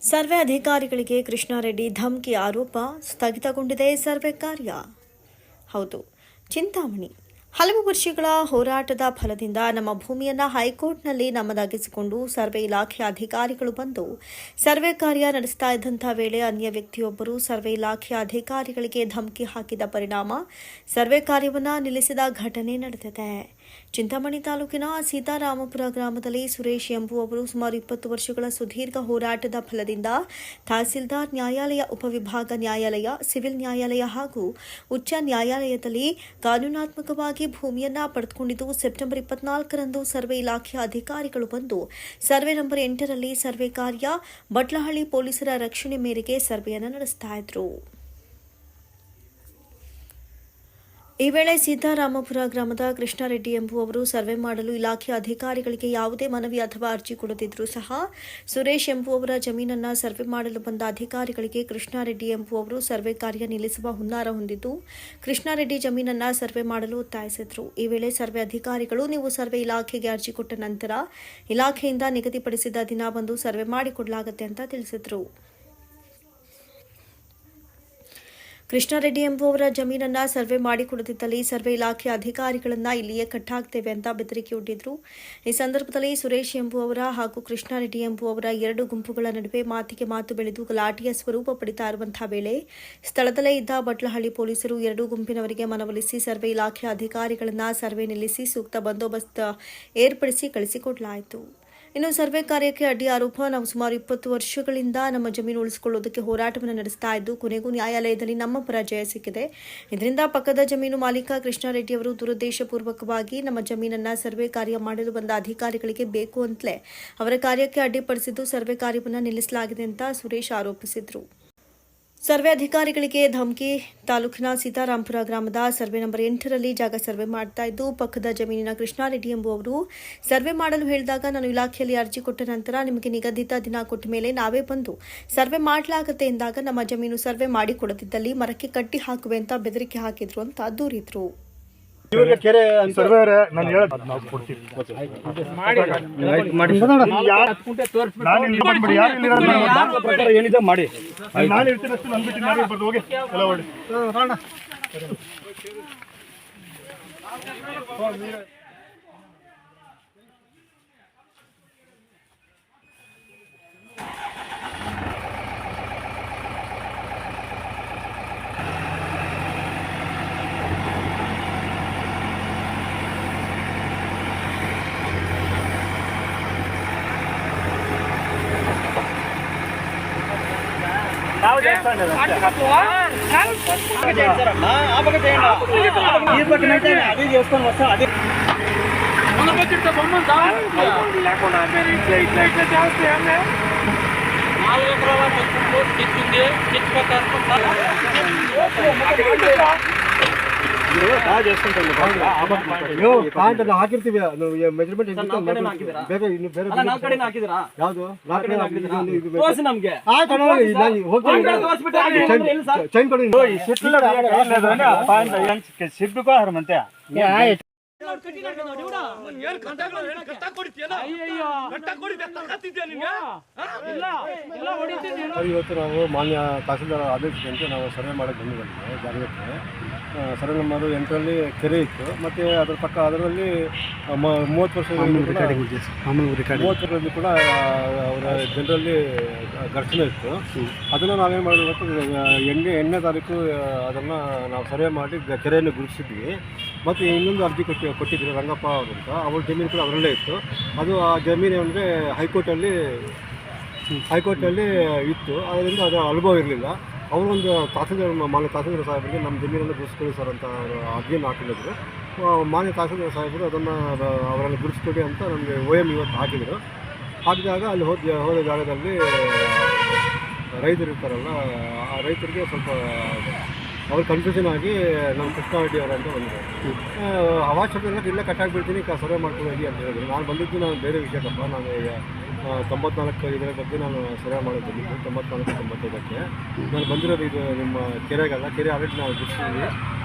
Survey ಅಧಿಕಾರಿಗಳಿಗೆ ಕೃಷ್ಣಾರೆಡ್ಡಿ ಧಮಕಿ ಆರೋಪ ಸ್ಥಗಿತಗೊಂಡಿದೆ ಸರ್ವೆ ಕಾರ್ಯ. ಹೌದು, ಚಿಂತಾಮಣಿ. ಹಲವು ವರ್ಷಗಳ ಹೋರಾಟದ ಫಲದಿಂದ ನಮ್ಮ ಭೂಮಿಯನ್ನು ಹೈಕೋರ್ಟ್ನಲ್ಲಿ ನಮ್ಮದಾಗಿಸಿಕೊಂಡು ಸರ್ವೆ ಇಲಾಖೆ ಅಧಿಕಾರಿಗಳು ಬಂದು ಸರ್ವೆ ಕಾರ್ಯ ನಡೆಸ್ತಾ ಇದ್ದಂಥ ವೇಳೆ ಅನ್ಯ ವ್ಯಕ್ತಿಯೊಬ್ಬರು ಸರ್ವೆ ಇಲಾಖೆ ಅಧಿಕಾರಿಗಳಿಗೆ ಧಮಕಿ ಹಾಕಿದ ಪರಿಣಾಮ ಸರ್ವೆ ಕಾರ್ಯವನ್ನು ನಿಲ್ಲಿಸಿದ ಘಟನೆ ನಡೆದಿದೆ. ಚಿಂತಾಮಣಿ ತಾಲೂಕಿನ ಸೀತಾರಾಮಪುರ ಗ್ರಾಮದಲ್ಲಿ ಸುರೇಶ್ ಎಂಬುವವರು ಸುಮಾರು 20 ವರ್ಷಗಳ ಸುದೀರ್ಘ ಹೋರಾಟದ ಫಲದಿಂದ ತಹಸೀಲ್ದಾರ್ ನ್ಯಾಯಾಲಯ, ಉಪವಿಭಾಗ ನ್ಯಾಯಾಲಯ, ಸಿವಿಲ್ ನ್ಯಾಯಾಲಯ ಹಾಗೂ ಉಚ್ಚ ನ್ಯಾಯಾಲಯದಲ್ಲಿ ಕಾನೂನಾತ್ಮಕವಾಗಿ ಭೂಮಿಯನ್ನ ಪಡೆದುಕೊಂಡಿದ್ದು ಸೆಪ್ಟೆಂಬರ್ 24ರಂದು ಸರ್ವೆ ಇಲಾಖೆಯ ಅಧಿಕಾರಿಗಳು ಬಂದು ಸರ್ವೆ ನಂಬರ್ 8ರಲ್ಲಿ ಸರ್ವೆ ಕಾರ್ಯ ಬಟ್ಲಹಳ್ಳಿ ಪೊಲೀಸರ ರಕ್ಷಣೆ ಮೇರೆಗೆ ಸರ್ವೆಯನ್ನು ನಡೆಸ್ತಾ ಇದ್ರು. ಈ ವೇಳೆ ಸೀತಾರಾಮಪುರ ಗ್ರಾಮದ ಕೃಷ್ಣಾರೆಡ್ಡಿ ಎಂಬುವವರು ಸರ್ವೆ ಮಾಡಲು ಇಲಾಖೆ ಅಧಿಕಾರಿಗಳಿಗೆ ಯಾವುದೇ ಮನವಿ ಅಥವಾ ಅರ್ಜಿ ಕೊಡದಿದ್ದರೂ ಸಹ ಸುರೇಶ್ ಎಂಬುವವರ ಜಮೀನನ್ನು ಸರ್ವೆ ಮಾಡಲು ಬಂದ ಅಧಿಕಾರಿಗಳಿಗೆ ಕೃಷ್ಣಾರೆಡ್ಡಿ ಎಂಬುವವರು ಸರ್ವೆ ಕಾರ್ಯ ನಿಲ್ಲಿಸುವ ಹುನ್ನಾರ ಹೊಂದಿದ್ದು ಕೃಷ್ಣಾರೆಡ್ಡಿ ಜಮೀನನ್ನು ಸರ್ವೆ ಮಾಡಲು ಒತ್ತಾಯಿಸಿದರು. ಈ ವೇಳೆ ಸರ್ವೆ ಅಧಿಕಾರಿಗಳು ನೀವು ಸರ್ವೆ ಇಲಾಖೆಗೆ ಅರ್ಜಿ ಕೊಟ್ಟ ನಂತರ ಇಲಾಖೆಯಿಂದ ನಿಗದಿಪಡಿಸಿದ ದಿನ ಬಂದು ಸರ್ವೆ ಮಾಡಿಕೊಡಲಾಗುತ್ತೆ ಅಂತ ತಿಳಿಸಿದರು. ಕೃಷ್ಣಾರೆಡ್ಡಿ ಎಂಬುವವರ ಜಮೀನನ್ನ ಸರ್ವೆ ಮಾಡಿಕೊಡದಿದ್ದಲ್ಲಿ ಸರ್ವೆ ಇಲಾಖೆ ಅಧಿಕಾರಿಗಳನ್ನ ಇಲ್ಲಿಯೇ ಕಟ್ಟಾಕ್ತೇವೆ ಅಂತ ಬೆದರಿಕೆ ಒಡ್ಡಿದ್ರು. ಈ ಸಂದರ್ಭದಲ್ಲಿ ಸುರೇಶ್ ಎಂಬುವವರ ಹಾಗೂ ಕೃಷ್ಣಾರೆಡ್ಡಿ ಎಂಬುವವರ ಎರಡು ಗುಂಪುಗಳ ನಡುವೆ ಮಾತಿಗೆ ಮಾತು ಬೆಳೆದು ಗಲಾಟೆಯ ಸ್ವರೂಪ ಪಡಿತಾ ಇರುವಂತಹ ವೇಳೆ ಸ್ಥಳದಲ್ಲೇ ಇದ್ದ ಬಟ್ಲಹಳ್ಳಿ ಪೊಲೀಸರು ಎರಡೂ ಗುಂಪಿನವರಿಗೆ ಮನವೊಲಿಸಿ ಸರ್ವೆ ಇಲಾಖೆ ಅಧಿಕಾರಿಗಳನ್ನ ಸರ್ವೆ ನಿಲ್ಲಿಸಿ ಸೂಕ್ತ ಬಂದೋಬಸ್ತ್ ಏರ್ಪಡಿಸಿ ಕಳಿಸಿಕೊಡಲಾಯಿತು. ಇನ್ನು ಸರ್ವೆ ಕಾರ್ಯಕ್ಕೆ ಅಡ್ಡಿ ಆರೋಪ. ನಾವು ಸುಮಾರು 20 ವರ್ಷಗಳಿಂದ ನಮ್ಮ ಜಮೀನು ಉಳಿಸಿಕೊಳ್ಳುವುದಕ್ಕೆ ಹೋರಾಟವನ್ನು ನಡೆಸ್ತಾ ಇದ್ದು ಕೊನೆಗೂ ನ್ಯಾಯಾಲಯದಲ್ಲಿ ನಮ್ಮ ಪರಾಜಯ ಸಿಕ್ಕಿದೆ. ಇದರಿಂದ ಪಕ್ಕದ ಜಮೀನು ಮಾಲೀಕ ಕೃಷ್ಣಾರೆಡ್ಡಿ ಅವರು ದುರುದ್ದೇಶಪೂರ್ವಕವಾಗಿ ನಮ್ಮ ಜಮೀನನ್ನ ಸರ್ವೆ ಕಾರ್ಯ ಮಾಡಲು ಬಂದ ಅಧಿಕಾರಿಗಳಿಗೆ ಬೇಕು ಅಂತಲೇ ಅವರ ಕಾರ್ಯಕ್ಕೆ ಅಡ್ಡಿಪಡಿಸಿದ್ದು ಸರ್ವೆ ಕಾರ್ಯವನ್ನು ನಿಲ್ಲಿಸಲಾಗಿದೆ ಅಂತ ಸುರೇಶ್ ಆರೋಪಿಸಿದರು. ಸರ್ವೆ ಅಧಿಕಾರಿಗಳಿಗೆ ಧಮಕಿ. ತಾಲೂಕಿನ ಸೀತಾರಾಮಪುರ ಗ್ರಾಮದ ಸರ್ವೆ ನಂಬರ್ 8ರಲ್ಲಿ ಜಾಗ ಸರ್ವೆ ಮಾಡ್ತಾ ಇದ್ದು ಪಕ್ಕದ ಜಮೀನಿನ ಕೃಷ್ಣಾರೆಡ್ಡಿ ಎಂಬುವವರು ಸರ್ವೆ ಮಾಡಲು ಹೇಳಿದಾಗ ನಾನು ಇಲಾಖೆಯಲ್ಲಿ ಅರ್ಜಿ ಕೊಟ್ಟ ನಂತರ ನಿಮಗೆ ನಿಗದಿತ ದಿನ ಕೊಟ್ಟ ಮೇಲೆ ನಾವೇ ಬಂದು ಸರ್ವೆ ಮಾಡಲಾಗುತ್ತೆ ಎಂದಾಗ ನಮ್ಮ ಜಮೀನು ಸರ್ವೆ ಮಾಡಿಕೊಡದಿದ್ದಲ್ಲಿ ಮರಕ್ಕೆ ಕಟ್ಟಿ ಹಾಕುವೆ ಅಂತ ಬೆದರಿಕೆ ಹಾಕಿದ್ರು ಅಂತ ದೂರಿದ್ರು. ಇವ್ರಿಗೆ ಕೆರೆ ಸರ್ವೇರ್ ನಾನು ಹೇಳೋದು ನಾವು ಕೊಡ್ತೀವಿ ಏನಿದೆ ಮಾಡಿ ನಾನು ಇರ್ತೀನಿ ಅಷ್ಟು ನನ್ ಬಿಟ್ಟು ನಾವೇ ಬರ್ದು ಹೋಗಿ ಎಲ್ಲ ಹೊಡಿ ಹಾಕಿರ್ತೀವಿ ಮೆಜರ್ಮೆಂಟ್ ಯಾವ್ದು ಸಿಗ್ಬೇಕು ಮಂತೆ ಇವತ್ತು ನಾವು ಮಾನ್ಯ ತಹಸೀಲ್ದಾರ್ ಆದೇಶದಂತೆ ನಾವು ಸರ್ವೆ ಮಾಡಕ್ಕೆ ಬಂದಿದ್ದೀವಿ ಜಾಗಕ್ಕೆ. ಸರ್ವೆ ನಂಬರ್ 8ರಲ್ಲಿ ಕೆರೆ ಇತ್ತು ಮತ್ತು ಅದರ ಪಕ್ಕ ಅದರಲ್ಲಿ 30 ವರ್ಷಗಳಲ್ಲಿ ಕೂಡ ಅವರ ಜನರಲ್ಲಿ ಘರ್ಷಣೆ ಇತ್ತು. ಅದನ್ನು ನಾವೇನು ಮಾಡಿದ್ವಿ ಇವತ್ತು 8ನೇ ತಾರೀಕು ಅದನ್ನು ನಾವು ಸರ್ವೆ ಮಾಡಿ ಕೆರೆಯನ್ನು ಗುರುತಿಸಿದ್ವಿ. ಮತ್ತು ಇನ್ನೊಂದು ಅರ್ಜಿ ಕೊಟ್ಟಿದ್ರು ರಂಗಪ್ಪ ಅವರು ಅಂತ, ಅವ್ರ ಜಮೀನು ಕೂಡ ಅದರಲ್ಲೇ ಇತ್ತು. ಅದು ಆ ಜಮೀನು ಅಂದರೆ ಹೈಕೋರ್ಟಲ್ಲಿ ಇತ್ತು. ಅದರಿಂದ ಅದರ ಅನುಭವ ಇರಲಿಲ್ಲ. ಅವರೊಂದು ತಹಸೀಲ್ದಾರ್ ಮಾನ್ಯ ತಹಸೀಲ್ದಾರ್ ಸಾಹೇಬರಿಗೆ ನಮ್ಮ ಜಮೀನನ್ನು ಗುರುತಿಸ್ಕೊಳ್ಳಿ ಸರ್ ಅಂತ ಅರ್ಜಿಯನ್ನು ಹಾಕಿದ್ರು. ಮಾನ್ಯ ತಹಸೀಲ್ದಾರ್ ಸಾಹೇಬರು ಅದನ್ನು ಅವರನ್ನು ಗುರುತಿಸ್ಕೊಡಿ ಅಂತ ನಮಗೆ OM ಇವತ್ತು ಹಾಕಿದರು. ಹಾಕಿದಾಗ ಅಲ್ಲಿ ಹೋದ ಜಾಗದಲ್ಲಿ ರೈತರು ಇರ್ತಾರಲ್ಲ, ಆ ರೈತರಿಗೆ ಸ್ವಲ್ಪ ಅವ್ರು ಕನ್ಫ್ಯೂಷನ್ ಆಗಿ ನಮ್ಮ ಕೃಷ್ಣಾರೆಡ್ಡಿ ಅವರು ಅಂತ ಬಂದರು. ಅವಶ್ಯಕತೆ ಇಲ್ಲೇ ಕಟ್ಟಾಗಿಬಿಡ್ತೀನಿ, ಸರ್ವೆ ಮಾಡ್ಕೊಂಡು ಹೋಗಿ ಅಂತ ಹೇಳಿದ್ರು. ನಾನು ಬಂದಿದ್ದು ನಾನು ಬೇರೆ ವಿಷಯಕ್ಕಪ್ಪ, ನಾನು 94 ಇದರ ಬಗ್ಗೆ ನಾನು ಸರ್ವೆ ಮಾಡೋದು ಬಂದಿದ್ದು 94-95ಕ್ಕೆ ನಾನು ಬಂದಿರೋದು. ಇದು ನಿಮ್ಮ ಕೆರೆಗಲ್ಲ, ಕೆರೆ ಆಲ್ರೆಡಿ ನಾವು ಗುಡಿಸ್ತೀವಿ.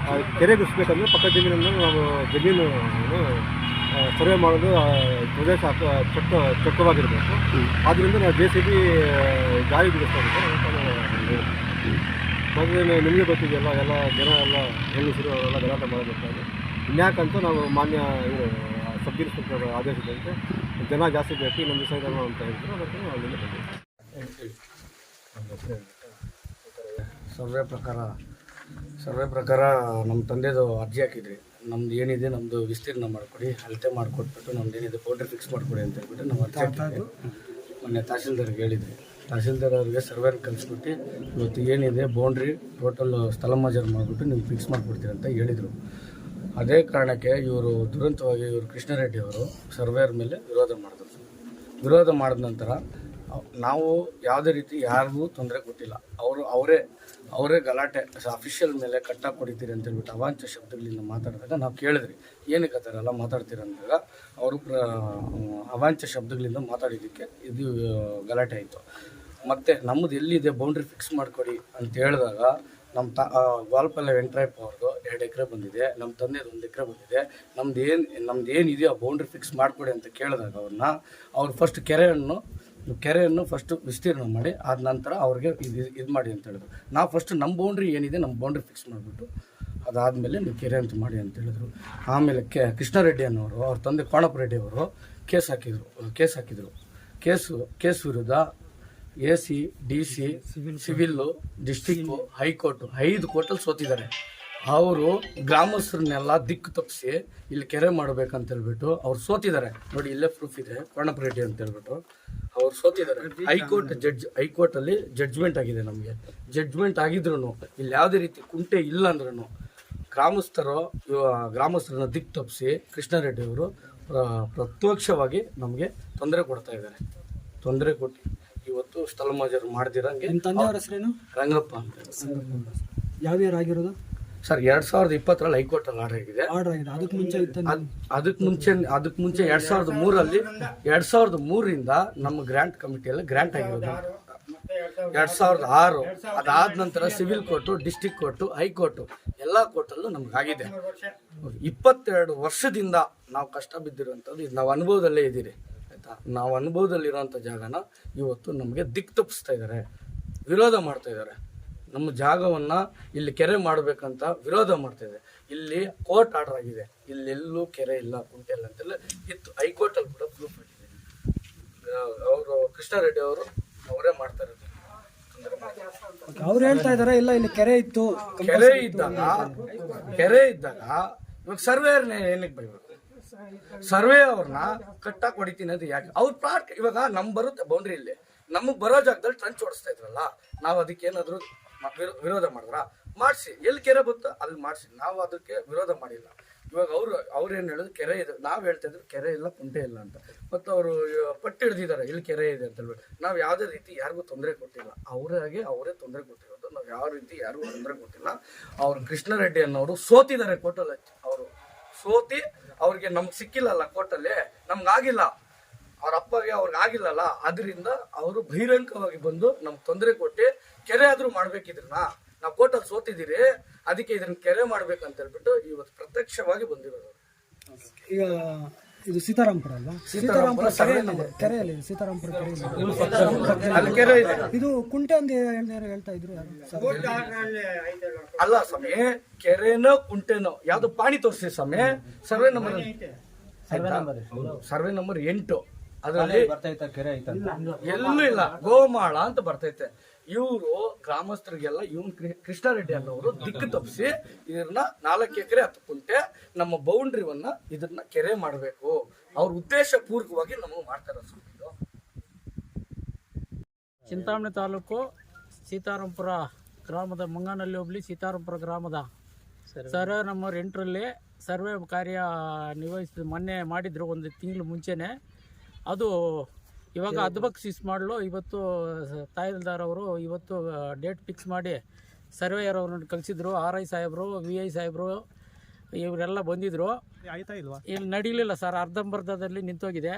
ಕೆರೆ ಗುಡಿಸ್ಬೇಕಂದ್ರೆ ಪಕ್ಕ ಜಮೀನನ್ನು ನಾವು ಜಮೀನು ಸರ್ವೆ ಮಾಡೋದು ಪ್ರದೇಶ ಚೊಕ್ಕವಾಗಿರಬೇಕು. ಆದ್ದರಿಂದ ನಾವು JCB ಗಾಳಿ ಬಿಡಿಸ್ತಾ ಇದ್ದೀವಿ. ಮತ್ತು ನಿಮಗೆ ಗೊತ್ತಿದೆಯಲ್ಲ, ಎಲ್ಲ ಜನ ಎಲ್ಲ ಹೆಂಗಸರು ಅವರೆಲ್ಲ ಗಲಾಟೆ ಮಾಡಬೇಕಾದ್ರೆ ಇನ್ಯಾಕಂತ ನಾವು ಮಾನ್ಯ ಇವರು ಸಬ್ ಇನ್ಸ್ಪೆಕ್ಟರ್ ಆದೇಶದಂತೆ ಜನ ಜಾಸ್ತಿ ಬೇಕು ಇನ್ನೊಂದು ಸೈಡ್ ಅಂತ ಹೇಳಿದ್ರು. ಅದಕ್ಕೆ ನಾವು ಅಲ್ಲಿಂದ ಬಂದಿದ್ದೀವಿ. ಸರ್ವೆ ಪ್ರಕಾರ ನಮ್ಮ ತಂದೆದು ಅರ್ಜಿ ಹಾಕಿದ್ರಿ. ನಮ್ದು ಏನಿದೆ ನಮ್ಮದು ವಿಸ್ತೀರ್ಣ ಮಾಡಿಕೊಡಿ, ಅಳತೆ ಮಾಡಿಕೊಟ್ಬಿಟ್ಟು ನಮ್ದು ಏನಿದೆ ಬೌಂಡ್ರಿ ಫಿಕ್ಸ್ ಮಾಡಿಕೊಡಿ ಅಂತ ಹೇಳ್ಬಿಟ್ಟು ನಾವು ಅರ್ಜಿ ಹಾಕಿದ್ವಿ. ಮೊನ್ನೆ ತಹಸೀಲ್ದಾರ್ಗೆ ಹೇಳಿದ್ವಿ. ತಹಸೀಲ್ದಾರ್ ಅವರಿಗೆ ಸರ್ವೇನ ಕಳಿಸ್ಬಿಟ್ಟು ಇವತ್ತು ಏನಿದೆ ಬೌಂಡ್ರಿ ಟೋಟಲ್ ಸ್ಥಳ ಮಾಜರ್ ಮಾಡಿಬಿಟ್ಟು ನೀವು ಫಿಕ್ಸ್ ಮಾಡಿಕೊಡ್ತೀರಿ ಅಂತ ಹೇಳಿದರು. ಅದೇ ಕಾರಣಕ್ಕೆ ಇವರು ದುರಂತವಾಗಿ ಕೃಷ್ಣಾರೆಡ್ಡಿ ಅವರು ಸರ್ವೇಯರ್ ಮೇಲೆ ವಿರೋಧ ಮಾಡಿದ ನಂತರ ನಾವು ಯಾವುದೇ ರೀತಿ ಯಾರಿಗೂ ತೊಂದರೆ ಕೊಟ್ಟಿಲ್ಲ. ಅವರೇ ಗಲಾಟೆ ಅಫಿಷಿಯಲ್ ಮೇಲೆ ಕಟ್ಟಾಗಿ ಕೊಡಿತೀರಿ ಅಂತ ಹೇಳ್ಬಿಟ್ಟು ಅವಾಂಚ ಶಬ್ದಗಳಿಂದ ಮಾತಾಡಿದಾಗ ನಾವು ಕೇಳಿದ್ರಿ, ಏನಕ್ಕೆ ಆ ಥರ ಎಲ್ಲ ಮಾತಾಡ್ತೀರ ಅಂದಾಗ ಅವರು ಅವಾಂಚ ಶಬ್ದಗಳಿಂದ ಮಾತಾಡಿದ್ದಕ್ಕೆ ಇದು ಗಲಾಟೆ ಆಯಿತು. ಮತ್ತು ನಮ್ಮದು ಎಲ್ಲಿದೆ ಬೌಂಡ್ರಿ ಫಿಕ್ಸ್ ಮಾಡಿಕೊಡಿ ಅಂತ ಹೇಳಿದಾಗ ನಮ್ಮ ಗೋಲ್ಪಲ್ಲೆ ವೆಂಕಟರಾಯಪ್ಪ ಅವ್ರದ್ದು 2 ಎಕರೆ ಬಂದಿದೆ, ನಮ್ಮ ತಂದೆದು 1 ಎಕರೆ ಬಂದಿದೆ. ನಮ್ದು ಏನಿದೆಯೋ ಆ ಬೌಂಡ್ರಿ ಫಿಕ್ಸ್ ಮಾಡಿಕೊಡಿ ಅಂತ ಕೇಳಿದಾಗ ಅವ್ರು ಫಸ್ಟ್ ಕೆರೆಯನ್ನು ಫಸ್ಟು ವಿಸ್ತೀರ್ಣ ಮಾಡಿ ಆದ ನಂತರ ಅವ್ರಿಗೆ ಇದು ಮಾಡಿ ಅಂತ ಹೇಳಿದ್ರು. ನಾವು ಫಸ್ಟ್ ನಮ್ಮ ಬೌಂಡ್ರಿ ಏನಿದೆ ನಮ್ಮ ಬೌಂಡ್ರಿ ಫಿಕ್ಸ್ ಮಾಡಿಬಿಟ್ಟು ಅದಾದಮೇಲೆ ನೀವು ಕೆರೆ ಅಂತ ಮಾಡಿ ಅಂತ ಹೇಳಿದ್ರು. ಆಮೇಲೆ ಕೃಷ್ಣಾರೆಡ್ಡಿ ಅನ್ನೋರು ಅವ್ರ ತಂದೆ ಕೋಣಪ್ಪ ರೆಡ್ಡಿ ಅವರು ಕೇಸ್ ಹಾಕಿದ್ರು. ಕೇಸ್ ವಿರುದ್ಧ AC, DC, civil, district, high court 5 ಕೋರ್ಟಲ್ಲಿ ಸೋತಿದ್ದಾರೆ. ಅವರು ಗ್ರಾಮಸ್ಥರನ್ನೆಲ್ಲ ದಿಕ್ಕು ತಪ್ಪಿಸಿ ಇಲ್ಲಿ ಕೆರೆ ಮಾಡಬೇಕಂತ ಹೇಳ್ಬಿಟ್ಟು ಅವ್ರು ಸೋತಿದ್ದಾರೆ. ನೋಡಿ, ಇಲ್ಲೇ ಪ್ರೂಫ್ ಇದೆ, ಕೋಣಪ್ಪ ರೆಡ್ಡಿ ಅಂತ ಹೇಳ್ಬಿಟ್ಟು ಅವ್ರು ಸೋತಿದ್ದಾರೆ. ಹೈಕೋರ್ಟಲ್ಲಿ ಜಡ್ಜ್ಮೆಂಟ್ ಆಗಿದೆ. ನಮಗೆ ಜಡ್ಜ್ಮೆಂಟ್ ಆಗಿದ್ರು ಇಲ್ಲಿ ಯಾವುದೇ ರೀತಿ ಕುಂಟೆ ಇಲ್ಲ ಅಂದ್ರೂ ಗ್ರಾಮಸ್ಥರನ್ನ ದಿಕ್ಕು ತಪ್ಪಿಸಿ ಕೃಷ್ಣಾರೆಡ್ಡಿ ಅವರು ಪ್ರತ್ಯಕ್ಷವಾಗಿ ನಮಗೆ ತೊಂದರೆ ಕೊಡ್ತಾ ಇದ್ದಾರೆ. ತೊಂದರೆ ಕೊಟ್ಟು ಇವತ್ತು ಸ್ಥಳ ಮಾಜರು ಮಾಡ್ದಿರಂಗೆ. ನಿಮ್ಮ ತಂದೆಯವರ ಹೆಸರೇನು? ರಂಗಪ್ಪ ಅಂತ. ಯಾವ ಇಯರ್ ಆಗಿರೋದು ಸರ್? 2020ರಲ್ಲಿ ಹೈಕೋರ್ಟಲ್ಲಿ ಆರ್ಡರ್ ಆಗಿದೆ. ಅದಕ್ಕೆ ಮುಂಚೆ ಇತ್ತು? ಅದಕ್ಕೆ ಮುಂಚೆ 2003ರಲ್ಲಿ 2003ರಿಂದ ನಮ್ಮ ಗ್ರಾಂಟ್ ಕಮಿಟಿಯಲ್ಲಿ ಗ್ರಾಂಟ್ ಆಗಿರೋದು 2006. ಅದಾದ ನಂತರ civil court, district court, high court ಎಲ್ಲ ಕೋರ್ಟಲ್ಲೂ ನಮ್ಗಾಗಿದೆ. 22 ವರ್ಷದಿಂದ ನಾವು ಕಷ್ಟ ಬಿದ್ದಿರುವಂಥದ್ದು ಇದು. ನಾವು ಅನುಭವದಲ್ಲೇ ಇದ್ದೀರಿ ಆಯಿತಾ. ನಾವು ಅನುಭವದಲ್ಲಿರೋಂಥ ಜಾಗನ ಇವತ್ತು ನಮಗೆ ದಿಕ್ಕು ತಪ್ಪಿಸ್ತಾ ಇದ್ದಾರೆ, ವಿರೋಧ ಮಾಡ್ತಾ ಇದ್ದಾರೆ. ನಮ್ಮ ಜಾಗವನ್ನು ಇಲ್ಲಿ ಕೆರೆ ಮಾಡಬೇಕಂತ ವಿರೋಧ ಮಾಡ್ತಾಯಿದೆ. ಇಲ್ಲಿ ಕೋರ್ಟ್ ಆರ್ಡರ್ ಆಗಿದೆ, ಇಲ್ಲೆಲ್ಲೂ ಕೆರೆ ಇಲ್ಲ, ಕುಂಟೆ ಇಲ್ಲ ಅಂತೆಲ್ಲ ಇತ್ತು. ಹೈಕೋರ್ಟಲ್ಲಿ ಕೂಡ ಪ್ರೂಫ್ ಆಗಿದೆ. ಅವರು ಕೃಷ್ಣಾರೆಡ್ಡಿ ಅವರೇ ಮಾಡ್ತಾ ಇರೋದು. ಅವ್ರು ಹೇಳ್ತಾ ಇದಾರೆ ಇಲ್ಲ ಇಲ್ಲಿ ಕೆರೆ ಇತ್ತು. ಕೆರೆ ಇದ್ದಾಗ ಇವಾಗ ಸರ್ವೇಯರ್ನೇ ಏನಕ್ಕೆ ಬೈಬೇಕು? ಸರ್ವೇ ಅವ್ರನ್ನ ಕಟ್ಟಾಕ್ ಹೊಡಿತೀನಿ ಅದು ಯಾಕೆ? ಅವ್ರ ಪ್ಲಾಟ್ ಇವಾಗ ನಮ್ಗೆ ಬರುತ್ತೆ ಬೌಂಡ್ರಿ, ಇಲ್ಲಿ ನಮಗೆ ಬರೋ ಜಾಗದಲ್ಲಿ ಟ್ರಂಚ್ ಹೊಡಿಸ್ತಾ ಇದ್ರಲ್ಲ, ನಾವು ಅದಕ್ಕೆ ಏನಾದ್ರು ವಿರೋಧ ಮಾಡಿದ್ರ? ಮಾಡಿಸಿ, ಎಲ್ಲಿ ಕೆರೆ ಬತ್ತು ಅಲ್ಲಿ ಮಾಡಿಸಿ, ನಾವು ಅದಕ್ಕೆ ವಿರೋಧ ಮಾಡಿಲ್ಲ. ಇವಾಗ ಅವ್ರು ಏನು ಹೇಳಿದ್ರು ಕೆರೆ ಇದೆ, ನಾವು ಹೇಳ್ತಾ ಇದ್ರು ಕೆರೆ ಇಲ್ಲ, ಕುಂಟೆ ಇಲ್ಲ ಅಂತ. ಮತ್ತು ಅವರು ಪಟ್ಟು ಹಿಡ್ದಿದ್ದಾರೆ ಇಲ್ಲಿ ಕೆರೆ ಇದೆ ಅಂತ ಹೇಳ್ಬಿಟ್ಟು. ನಾವು ಯಾವುದೇ ರೀತಿ ಯಾರಿಗೂ ತೊಂದರೆ ಕೊಟ್ಟಿಲ್ಲ, ಅವರೇ ತೊಂದರೆ ಕೊಟ್ಟಿರೋದು. ನಾವು ಯಾವ ರೀತಿ ಯಾರಿಗೂ ತೊಂದರೆ ಕೊಟ್ಟಿಲ್ಲ. ಅವರು ಕೃಷ್ಣಾರೆಡ್ಡಿ ಅನ್ನೋರು ಸೋತಿದ್ದಾರೆ ಕೋರ್ಟಲ್ಲಿ. ಅವರು ಸೋತಿ ಅವ್ರಿಗೆ ನಮ್ಗೆ ಸಿಕ್ಕಿಲ್ಲಲ್ಲ ಕೋರ್ಟಲ್ಲಿ, ನಮ್ಗಾಗಿಲ್ಲ, ಅವ್ರ ಅಪ್ಪಗೆ ಅವ್ರಿಗೆ ಆಗಿಲ್ಲಲ್ಲ, ಅದರಿಂದ ಅವರು ಬಹಿರಂಗವಾಗಿ ಬಂದು ನಮ್ಗೆ ತೊಂದರೆ ಕೊಟ್ಟು ಕೆರೆ ಆದ್ರೂ ಮಾಡ್ಬೇಕಿದ್ರನ್ನ, ನಾವು ಕೋರ್ಟಲ್ಲಿ ಸೋತಿದ್ದೀರಿ, ಅದಕ್ಕೆ ಇದನ್ನ ಕೆರೆ ಮಾಡ್ಬೇಕಂತ ಹೇಳ್ಬಿಟ್ಟು ಇವತ್ತು ಪ್ರತ್ಯಕ್ಷವಾಗಿ ಬಂದಿರೋದು. ಈಗ ಇದು ಸೀತಾರಾಂಪುರ ಅಲ್ವಾ? ಸೀತಾರಾಂಪುರ ಕೆರೆಯಲ್ಲಿ ಸೀತಾರಾಂಪುರ ಕೆರೆ ಇದೆ. ಇದು ಕುಂಟೆ ಅಂತ ಹೇಳ್ತಾ ಇದ್ರು ಅಲ್ಲ ಸ್ವಾಮಿ, ಕೆರೆನೋ ಕುಂಟೆನೋ ಯಾವ್ದು ಪಾಣಿ ತೋರಿಸಿ ಸ್ವಾಮಿ. ಸರ್ವೆ ನಂಬರ್ 8 ಅದರಲ್ಲಿ ಎಲ್ಲೂ ಇಲ್ಲ, ಗೋಮಾಳ ಅಂತ ಬರ್ತೈತೆ. ಇವರು ಗ್ರಾಮಸ್ಥರಿಗೆಲ್ಲ ಕೃಷ್ಣಾರೆಡ್ಡಿ ಅನ್ನೋರು ದಿಕ್ಕು ತಪ್ಪಿಸಿ ಇದನ್ನ 4 ಎಕರೆ 10 ಕುಂಟೆ ನಮ್ಮ ಬೌಂಡ್ರಿವನ್ನ ಇದನ್ನ ಕೆರೆ ಮಾಡಬೇಕು, ಅವ್ರ ಉದ್ದೇಶ ಪೂರ್ವಕವಾಗಿ ನಮಗೆ ಮಾಡ್ತಾರೆ. ಚಿಂತಾಮಣಿ ತಾಲೂಕು ಸೀತಾರಾಂಪುರ ಗ್ರಾಮದ ಮಂಗನಹಳ್ಳಿ ಹೋಬಳಿ ಸೀತಾರಾಂಪುರ ಗ್ರಾಮದ ಸರ್ವೆ ನಂಬರ್ 8ರಲ್ಲಿ ಸರ್ವೆ ಕಾರ್ಯ ನಿರ್ವಹಿಸಿದ ಮೊನ್ನೆ ಮಾಡಿದ್ರು, 1 ತಿಂಗಳು ಮುಂಚೆನೆ. ಅದು ಇವಾಗ ಅದ್ಬಕ್ಸಿಸ್ ಮಾಡಲು ಇವತ್ತು ತಹಸೀಲ್ದಾರ್ ಅವರು ಇವತ್ತು ಡೇಟ್ ಫಿಕ್ಸ್ ಮಾಡಿ ಸರ್ವೇಯರ್ ಅವ್ರನ್ನ ಕಳಿಸಿದ್ರು. RI ಸಾಹೇಬರು, VI ಸಾಹೇಬರು ಇವರೆಲ್ಲ ಬಂದಿದ್ರು. ಇಲ್ಲಿ ನಡೀಲಿಲ್ಲ ಸರ್, ಅರ್ಧಂಬರ್ಧದಲ್ಲಿ ನಿಂತೋಗಿದೆ.